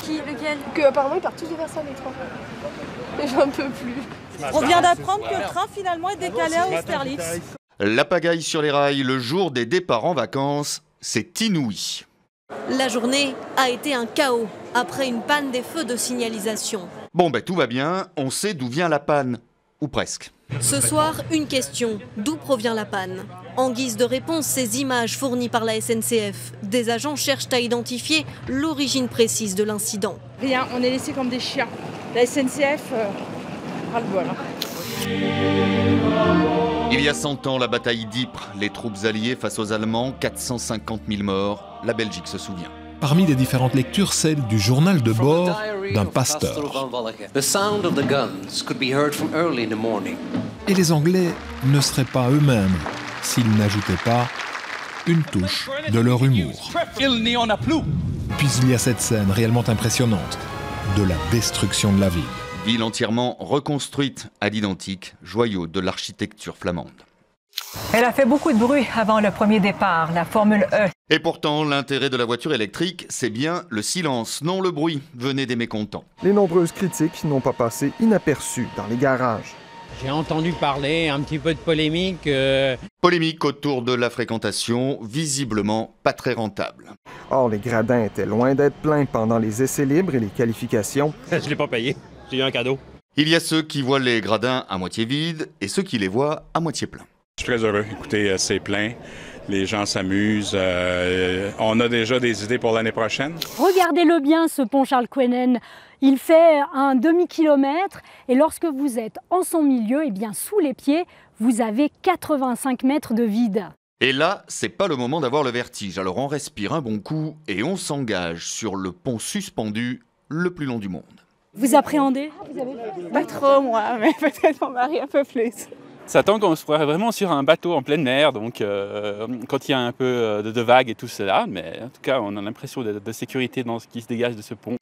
Qui? Lequel? Que apparemment ils partent tous de Versailles les trois. Et j'en peux plus. On vient d'apprendre que le train finalement est décalé à Austerlitz. La pagaille sur les rails le jour des départs en vacances, c'est inouï. La journée a été un chaos après une panne des feux de signalisation. Bon tout va bien, on sait d'où vient la panne. Ou presque. Ce soir, une question. D'où provient la panne? En guise de réponse, ces images fournies par la SNCF. Des agents cherchent à identifier l'origine précise de l'incident. Rien, on est laissés comme des chiens. La SNCF, ras-le-bol. Il y a 100 ans, la bataille d'Ypres, les troupes alliées face aux Allemands, 450 000 morts, la Belgique se souvient. Parmi les différentes lectures, celle du journal de bord d'un pasteur. Et les Anglais ne seraient pas eux-mêmes s'ils n'ajoutaient pas une touche de leur humour. Puis il y a cette scène réellement impressionnante de la destruction de la ville. Ville entièrement reconstruite à l'identique, joyau de l'architecture flamande. Elle a fait beaucoup de bruit avant le premier départ, la Formule E. Et pourtant, l'intérêt de la voiture électrique, c'est bien le silence, non le bruit, venait des mécontents. Les nombreuses critiques n'ont pas passé inaperçues dans les garages. J'ai entendu parler un petit peu de polémique. Polémique autour de la fréquentation, visiblement pas très rentable. Or, les gradins étaient loin d'être pleins pendant les essais libres et les qualifications. Je ne l'ai pas payé, j'ai eu un cadeau. Il y a ceux qui voient les gradins à moitié vides et ceux qui les voient à moitié pleins. Je suis très heureux. Écoutez, c'est plein. Les gens s'amusent. On a déjà des idées pour l'année prochaine. Regardez-le bien, ce pont Charles-Quenen. Il fait un demi-kilomètre et lorsque vous êtes en son milieu, eh bien, sous les pieds, vous avez 85 mètres de vide. Et là, c'est pas le moment d'avoir le vertige. Alors on respire un bon coup et on s'engage sur le pont suspendu le plus long du monde. Vous appréhendez? Pas trop moi, mais peut-être mon mari un peu plus. Ça tend qu'on se croirait vraiment sur un bateau en pleine mer, donc quand il y a un peu de vagues et tout cela, mais en tout cas on a l'impression de sécurité dans ce qui se dégage de ce pont.